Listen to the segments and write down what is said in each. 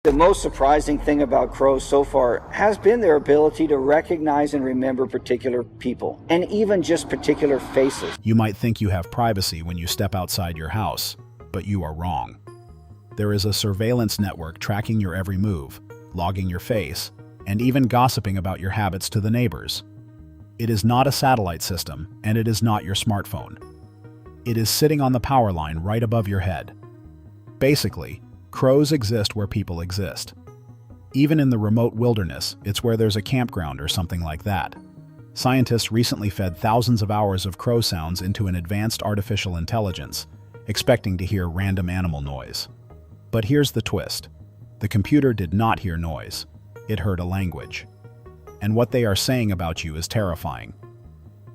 The most surprising thing about crows so far has been their ability to recognize and remember particular people, and even just particular faces. You might think you have privacy when you step outside your house, but you are wrong. There is a surveillance network tracking your every move, logging your face, and even gossiping about your habits to the neighbors. It is not a satellite system, and it is not your smartphone. It is sitting on the power line right above your head. Basically, crows exist where people exist. Even in the remote wilderness, it's where there's a campground or something like that. Scientists recently fed thousands of hours of crow sounds into an advanced artificial intelligence, expecting to hear random animal noise. But here's the twist. The computer did not hear noise. It heard a language. And what they are saying about you is terrifying.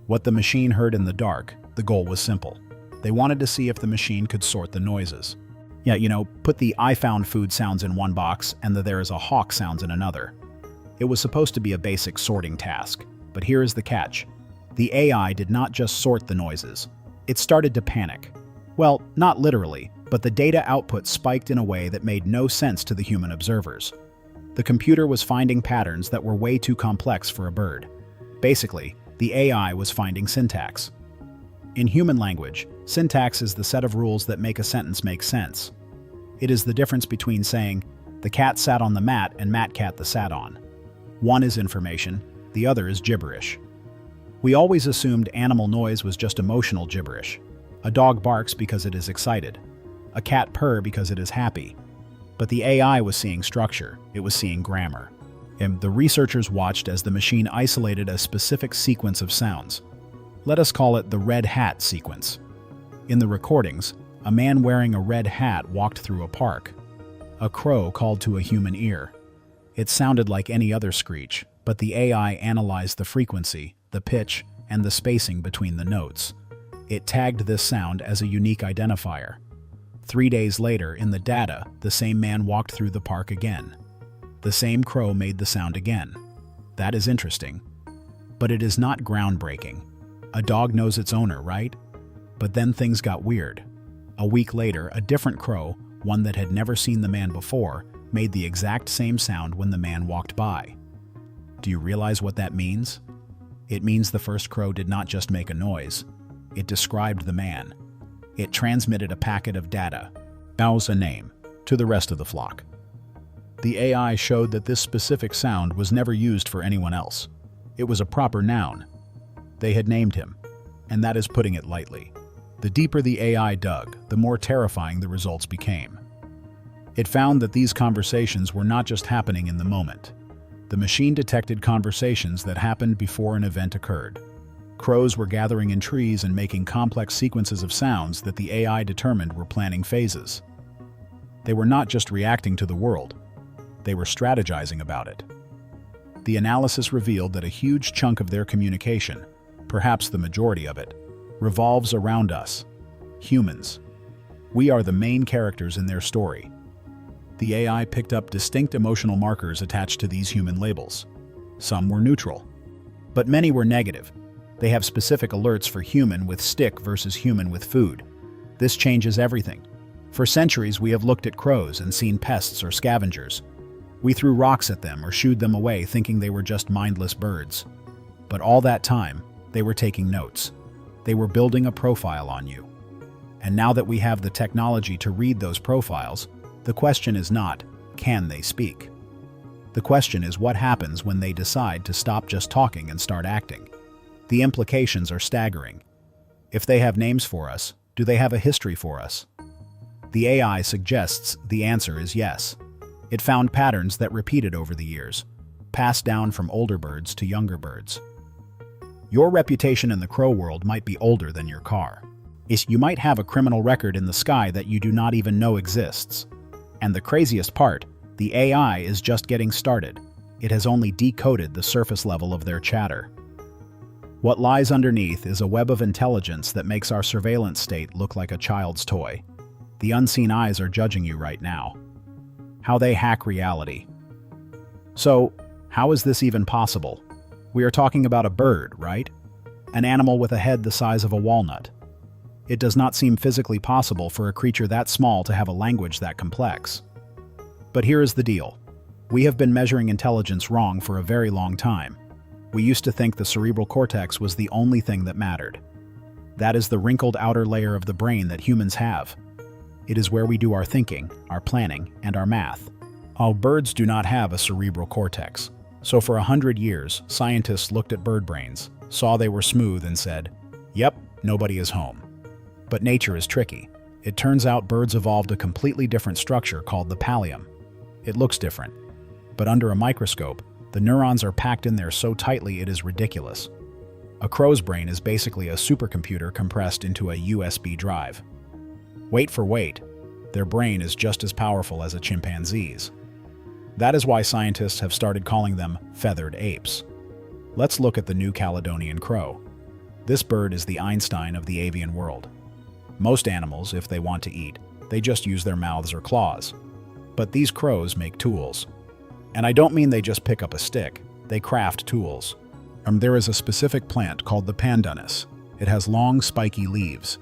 What the machine heard in the dark, the goal was simple. They wanted to see if the machine could sort the noises. Yeah, put the "I found food" sounds in one box and the "there is a hawk" sounds in another. It was supposed to be a basic sorting task, but here is the catch. The AI did not just sort the noises. It started to panic. Well, not literally, but the data output spiked in a way that made no sense to the human observers. The computer was finding patterns that were way too complex for a bird. Basically, the AI was finding syntax. In human language, syntax is the set of rules that make a sentence make sense. It is the difference between saying, "The cat sat on the mat" and "Matt cat the sat on." One is information, the other is gibberish. We always assumed animal noise was just emotional gibberish. A dog barks because it is excited. A cat purrs because it is happy. But the AI was seeing structure, it was seeing grammar. And the researchers watched as the machine isolated a specific sequence of sounds. Let us call it the red hat sequence. In the recordings, a man wearing a red hat walked through a park. A crow called to a human ear. It sounded like any other screech, but the AI analyzed the frequency, the pitch, and the spacing between the notes. It tagged this sound as a unique identifier. 3 days later, in the data, the same man walked through the park again. The same crow made the sound again. That is interesting. But it is not groundbreaking. A dog knows its owner, right? But then things got weird. A week later, a different crow, one that had never seen the man before, made the exact same sound when the man walked by. Do you realize what that means? It means the first crow did not just make a noise. It described the man. It transmitted a packet of data, bows a name, to the rest of the flock. The AI showed that this specific sound was never used for anyone else. It was a proper noun. They had named him, and that is putting it lightly. The deeper the AI dug, the more terrifying the results became. It found that these conversations were not just happening in the moment. The machine detected conversations that happened before an event occurred. Crows were gathering in trees and making complex sequences of sounds that the AI determined were planning phases. They were not just reacting to the world, they were strategizing about it. The analysis revealed that a huge chunk of their communication, perhaps the majority of it, revolves around us, humans. We are the main characters in their story. The AI picked up distinct emotional markers attached to these human labels. Some were neutral, but many were negative. They have specific alerts for human with stick versus human with food. This changes everything. For centuries, we have looked at crows and seen pests or scavengers. We threw rocks at them or shooed them away thinking they were just mindless birds. But all that time, they were taking notes. They were building a profile on you. And now that we have the technology to read those profiles, the question is not, can they speak? The question is what happens when they decide to stop just talking and start acting? The implications are staggering. If they have names for us, do they have a history for us? The AI suggests the answer is yes. It found patterns that repeated over the years, passed down from older birds to younger birds. Your reputation in the crow world might be older than your car. You might have a criminal record in the sky that you do not even know exists. And the craziest part, the AI is just getting started. It has only decoded the surface level of their chatter. What lies underneath is a web of intelligence that makes our surveillance state look like a child's toy. The unseen eyes are judging you right now. How they hack reality. So, how is this even possible? We are talking about a bird, right? An animal with a head the size of a walnut. It does not seem physically possible for a creature that small to have a language that complex. But here is the deal. We have been measuring intelligence wrong for a very long time. We used to think the cerebral cortex was the only thing that mattered. That is the wrinkled outer layer of the brain that humans have. It is where we do our thinking, our planning, and our math. All birds do not have a cerebral cortex. So for 100 years, scientists looked at bird brains, saw they were smooth, and said, "Yep, nobody is home." But nature is tricky. It turns out birds evolved a completely different structure called the pallium. It looks different, but under a microscope, the neurons are packed in there so tightly it is ridiculous. A crow's brain is basically a supercomputer compressed into a USB drive. Wait for weight, their brain is just as powerful as a chimpanzee's. That is why scientists have started calling them feathered apes. Let's look at the New Caledonian crow. This bird is the Einstein of the avian world. Most animals, if they want to eat, they just use their mouths or claws. But these crows make tools. And I don't mean they just pick up a stick, they craft tools. There is a specific plant called the pandanus. It has long, spiky leaves.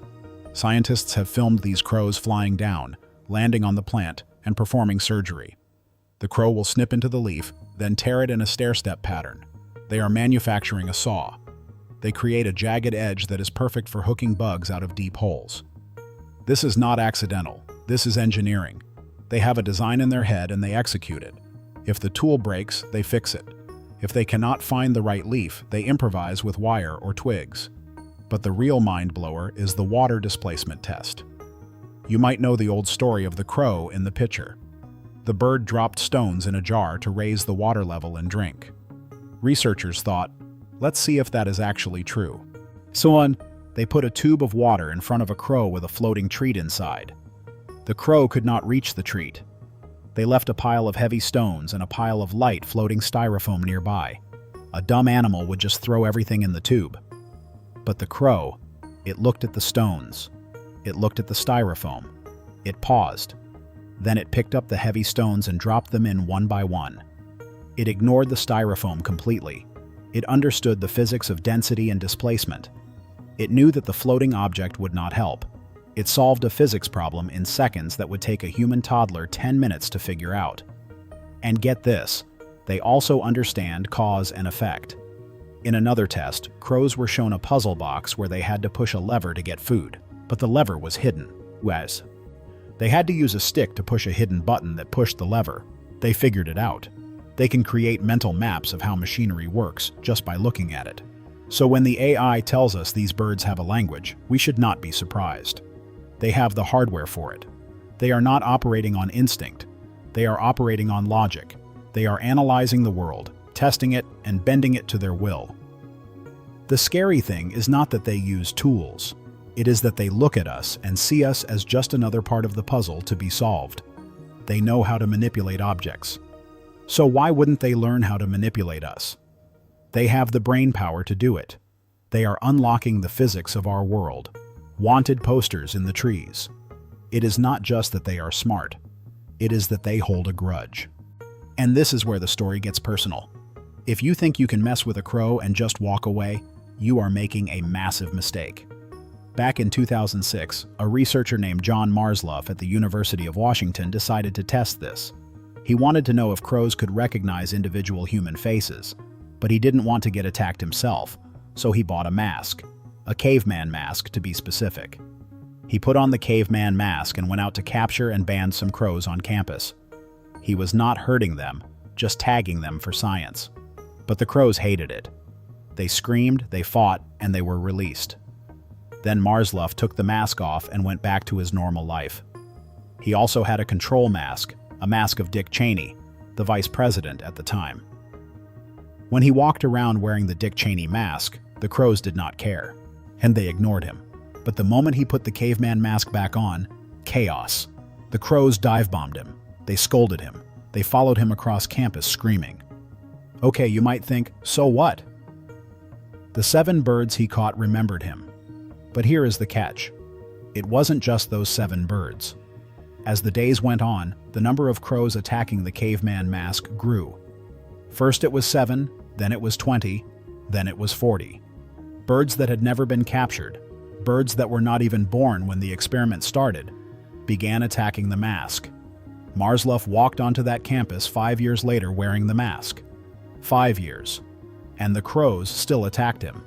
Scientists have filmed these crows flying down, landing on the plant, and performing surgery. The crow will snip into the leaf, then tear it in a stair-step pattern. They are manufacturing a saw. They create a jagged edge that is perfect for hooking bugs out of deep holes. This is not accidental. This is engineering. They have a design in their head and they execute it. If the tool breaks, they fix it. If they cannot find the right leaf, they improvise with wire or twigs. But the real mind-blower is the water displacement test. You might know the old story of the crow in the pitcher. The bird dropped stones in a jar to raise the water level and drink. Researchers thought, let's see if that is actually true. So they put a tube of water in front of a crow with a floating treat inside. The crow could not reach the treat. They left a pile of heavy stones and a pile of light floating styrofoam nearby. A dumb animal would just throw everything in the tube. But the crow, it looked at the stones. It looked at the styrofoam. It paused. Then it picked up the heavy stones and dropped them in one by one. It ignored the styrofoam completely. It understood the physics of density and displacement. It knew that the floating object would not help. It solved a physics problem in seconds that would take a human toddler 10 minutes to figure out. And get this, they also understand cause and effect. In another test, crows were shown a puzzle box where they had to push a lever to get food, but the lever was hidden. They had to use a stick to push a hidden button that pushed the lever. They figured it out. They can create mental maps of how machinery works just by looking at it. So when the AI tells us these birds have a language, we should not be surprised. They have the hardware for it. They are not operating on instinct. They are operating on logic. They are analyzing the world, testing it, and bending it to their will. The scary thing is not that they use tools. It is that they look at us and see us as just another part of the puzzle to be solved. They know how to manipulate objects. So why wouldn't they learn how to manipulate us? They have the brain power to do it. They are unlocking the physics of our world. Wanted posters in the trees. It is not just that they are smart. It is that they hold a grudge. And this is where the story gets personal. If you think you can mess with a crow and just walk away, you are making a massive mistake. Back in 2006, a researcher named John Marsloff at the University of Washington decided to test this. He wanted to know if crows could recognize individual human faces, but he didn't want to get attacked himself, so he bought a mask. A caveman mask, to be specific. He put on the caveman mask and went out to capture and ban some crows on campus. He was not hurting them, just tagging them for science. But the crows hated it. They screamed, they fought, and they were released. Then Marsloff took the mask off and went back to his normal life. He also had a control mask, a mask of Dick Cheney, the vice president at the time. When he walked around wearing the Dick Cheney mask, the crows did not care. And they ignored him. But the moment he put the caveman mask back on, chaos. The crows dive-bombed him. They scolded him. They followed him across campus screaming. Okay, you might think, so what? The 7 birds he caught remembered him. But here is the catch. It wasn't just those 7 birds. As the days went on, the number of crows attacking the caveman mask grew. First it was 7, then it was 20, then it was 40. Birds that had never been captured, birds that were not even born when the experiment started, began attacking the mask. Marzluff walked onto that campus 5 years later wearing the mask. 5 years. And the crows still attacked him.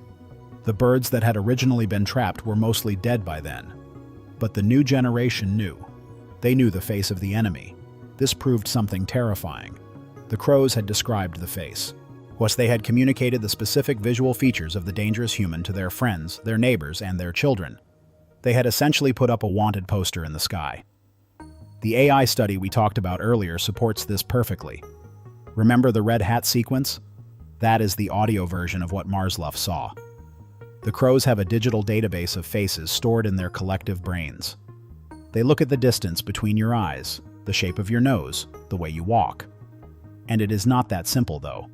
The birds that had originally been trapped were mostly dead by then. But the new generation knew. They knew the face of the enemy. This proved something terrifying. The crows had described the face. They had communicated the specific visual features of the dangerous human to their friends, their neighbors, and their children. They had essentially put up a wanted poster in the sky. The AI study we talked about earlier supports this perfectly. Remember the red hat sequence? That is the audio version of what Marzluff saw. The crows have a digital database of faces stored in their collective brains. They look at the distance between your eyes, the shape of your nose, the way you walk. And it is not that simple, though.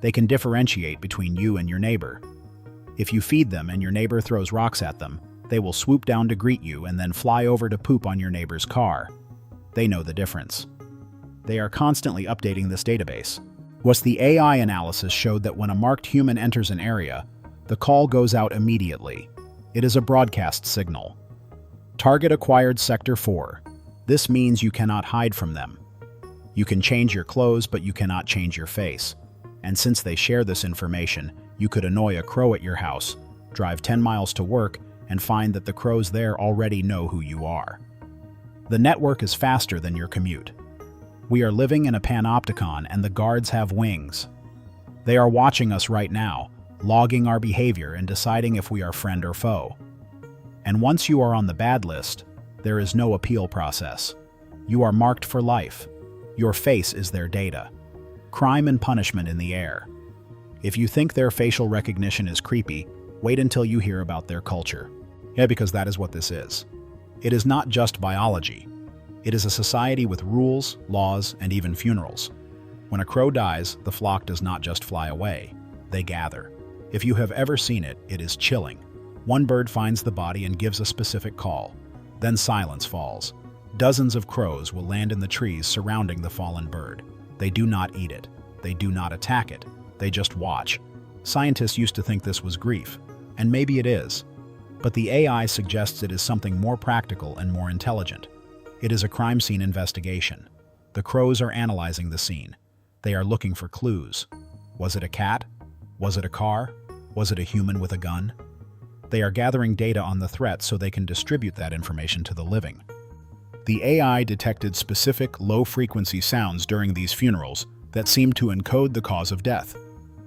They can differentiate between you and your neighbor. If you feed them and your neighbor throws rocks at them, they will swoop down to greet you and then fly over to poop on your neighbor's car. They know the difference. They are constantly updating this database. The AI analysis showed that when a marked human enters an area, the call goes out immediately. It is a broadcast signal. Target acquired Sector 4. This means you cannot hide from them. You can change your clothes, but you cannot change your face. And since they share this information, you could annoy a crow at your house, drive 10 miles to work, and find that the crows there already know who you are. The network is faster than your commute. We are living in a panopticon, and the guards have wings. They are watching us right now, logging our behavior and deciding if we are friend or foe. And once you are on the bad list, there is no appeal process. You are marked for life. Your face is their data. Crime and punishment in the air. If you think their facial recognition is creepy, wait until you hear about their culture. Yeah, because that is what this is. It is not just biology. It is a society with rules, laws, and even funerals. When a crow dies, the flock does not just fly away. They gather. If you have ever seen it, it is chilling. One bird finds the body and gives a specific call. Then silence falls. Dozens of crows will land in the trees surrounding the fallen bird. They do not eat it. They do not attack it. They just watch. Scientists used to think this was grief, and maybe it is. But the AI suggests it is something more practical and more intelligent. It is a crime scene investigation. The crows are analyzing the scene. They are looking for clues. Was it a cat? Was it a car? Was it a human with a gun? They are gathering data on the threat so they can distribute that information to the living. The AI detected specific low-frequency sounds during these funerals that seem to encode the cause of death.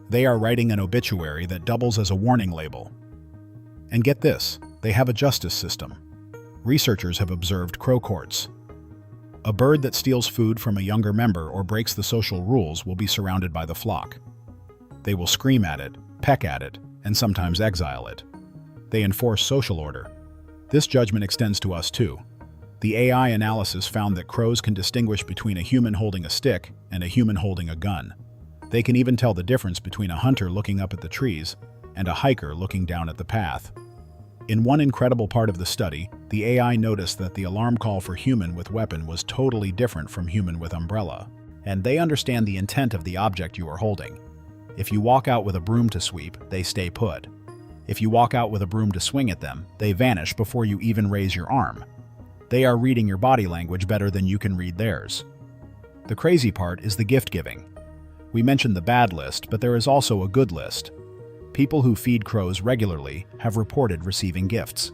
They are writing an obituary that doubles as a warning label. And get this, they have a justice system. Researchers have observed crow courts. A bird that steals food from a younger member or breaks the social rules will be surrounded by the flock. They will scream at it, peck at it, and sometimes exile it. They enforce social order. This judgment extends to us too. The AI analysis found that crows can distinguish between a human holding a stick and a human holding a gun. They can even tell the difference between a hunter looking up at the trees and a hiker looking down at the path. In one incredible part of the study, the AI noticed that the alarm call for human with weapon was totally different from human with umbrella, and they understand the intent of the object you are holding. If you walk out with a broom to sweep, they stay put. If you walk out with a broom to swing at them, they vanish before you even raise your arm. They are reading your body language better than you can read theirs. The crazy part is the gift giving. We mentioned the bad list, but there is also a good list. People who feed crows regularly have reported receiving gifts.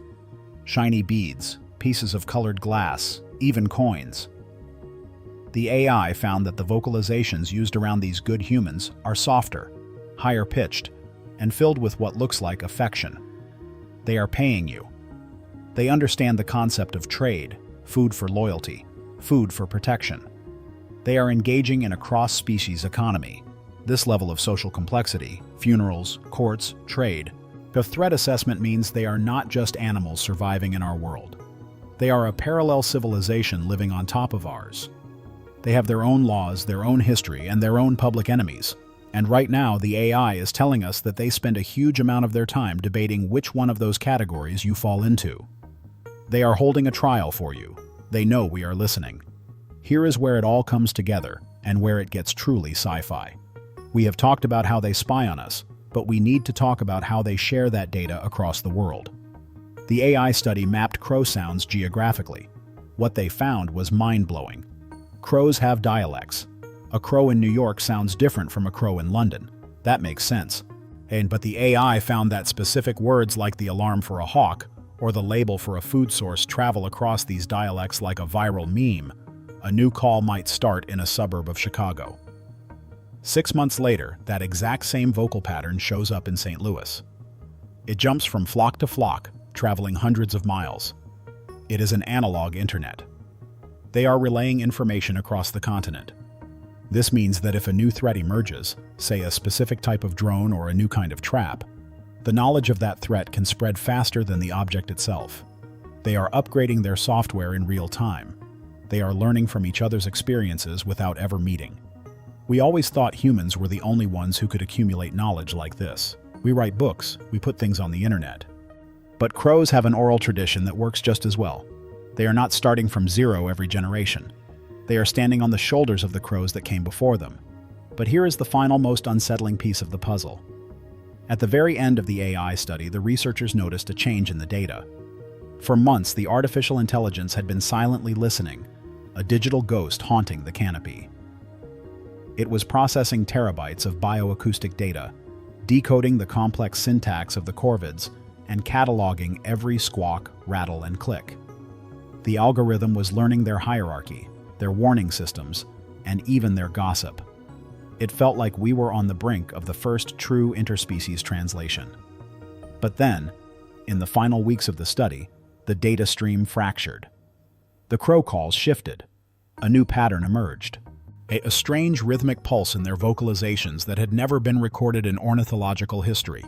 Shiny beads, pieces of colored glass, even coins. The AI found that the vocalizations used around these good humans are softer, higher pitched, and filled with what looks like affection. They are paying you. They understand the concept of trade, food for loyalty, food for protection. They are engaging in a cross-species economy. This level of social complexity, funerals, courts, trade, the threat assessment means they are not just animals surviving in our world. They are a parallel civilization living on top of ours. They have their own laws, their own history, and their own public enemies. And right now, the AI is telling us that they spend a huge amount of their time debating which one of those categories you fall into. They are holding a trial for you. They know we are listening. Here is where it all comes together, and where it gets truly sci-fi. We have talked about how they spy on us, but we need to talk about how they share that data across the world. The AI study mapped crow sounds geographically. What they found was mind-blowing. Crows have dialects. A crow in New York sounds different from a crow in London. That makes sense. But the AI found that specific words like the alarm for a hawk or the label for a food source travel across these dialects like a viral meme. A new call might start in a suburb of Chicago. 6 months later, that exact same vocal pattern shows up in St. Louis. It jumps from flock to flock, traveling hundreds of miles. It is an analog internet. They are relaying information across the continent. This means that if a new threat emerges, say a specific type of drone or a new kind of trap, the knowledge of that threat can spread faster than the object itself. They are upgrading their software in real time. They are learning from each other's experiences without ever meeting. We always thought humans were the only ones who could accumulate knowledge like this. We write books, we put things on the internet. But crows have an oral tradition that works just as well. They are not starting from zero every generation. They are standing on the shoulders of the crows that came before them. But here is the final, most unsettling piece of the puzzle. At the very end of the AI study, the researchers noticed a change in the data. For months, the artificial intelligence had been silently listening, a digital ghost haunting the canopy. It was processing terabytes of bioacoustic data, decoding the complex syntax of the corvids, and cataloging every squawk, rattle, and click. The algorithm was learning their hierarchy, their warning systems, and even their gossip. It felt like we were on the brink of the first true interspecies translation. But then, in the final weeks of the study, the data stream fractured. The crow calls shifted. A new pattern emerged. A strange rhythmic pulse in their vocalizations that had never been recorded in ornithological history.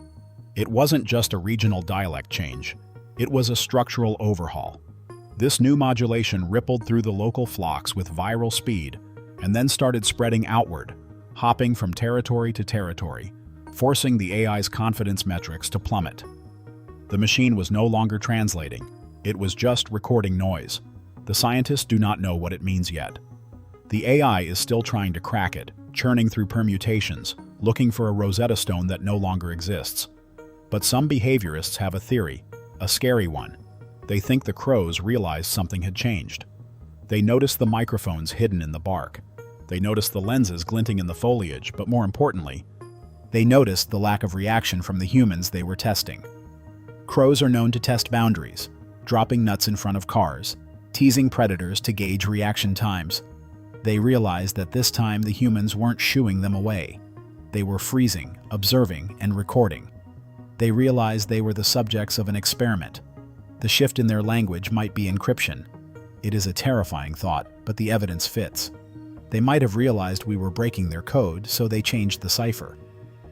It wasn't just a regional dialect change. It was a structural overhaul. This new modulation rippled through the local flocks with viral speed and then started spreading outward, hopping from territory to territory, forcing the AI's confidence metrics to plummet. The machine was no longer translating. It was just recording noise. The scientists do not know what it means yet. The AI is still trying to crack it, churning through permutations, looking for a Rosetta Stone that no longer exists. But some behaviorists have a theory, a scary one. They think the crows realized something had changed. They noticed the microphones hidden in the bark. They noticed the lenses glinting in the foliage, but more importantly, they noticed the lack of reaction from the humans they were testing. Crows are known to test boundaries, dropping nuts in front of cars, teasing predators to gauge reaction times. They realized that this time the humans weren't shooing them away. They were freezing, observing, and recording. They realized they were the subjects of an experiment. The shift in their language might be encryption. It is a terrifying thought, but the evidence fits. They might have realized we were breaking their code, so they changed the cipher.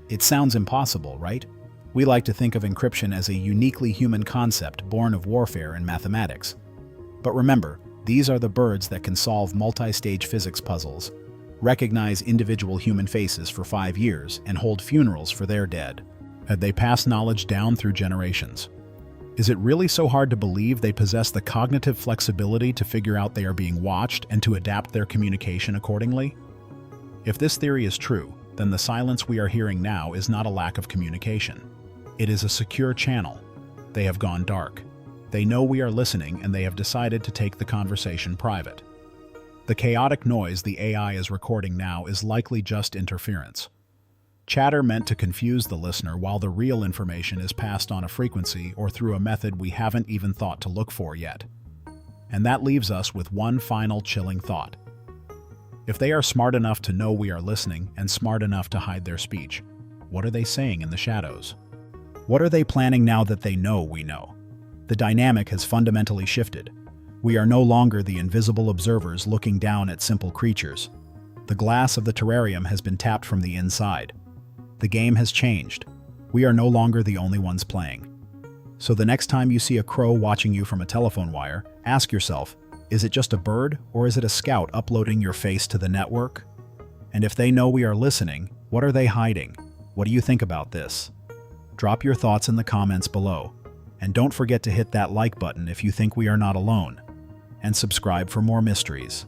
It sounds impossible, right? We like to think of encryption as a uniquely human concept born of warfare and mathematics. But remember, these are the birds that can solve multi-stage physics puzzles, recognize individual human faces for 5 years, and hold funerals for their dead. They pass knowledge down through generations. Is it really so hard to believe they possess the cognitive flexibility to figure out they are being watched and to adapt their communication accordingly? If this theory is true, then the silence we are hearing now is not a lack of communication. It is a secure channel. They have gone dark. They know we are listening, and they have decided to take the conversation private. The chaotic noise the AI is recording now is likely just interference. Chatter meant to confuse the listener, while the real information is passed on a frequency or through a method we haven't even thought to look for yet. And that leaves us with one final chilling thought. If they are smart enough to know we are listening and smart enough to hide their speech, what are they saying in the shadows? What are they planning now that they know we know? The dynamic has fundamentally shifted. We are no longer the invisible observers looking down at simple creatures. The glass of the terrarium has been tapped from the inside. The game has changed. We are no longer the only ones playing. So the next time you see a crow watching you from a telephone wire, ask yourself, is it just a bird, or is it a scout uploading your face to the network? And if they know we are listening, what are they hiding? What do you think about this? Drop your thoughts in the comments below. And don't forget to hit that like button if you think we are not alone. And subscribe for more mysteries.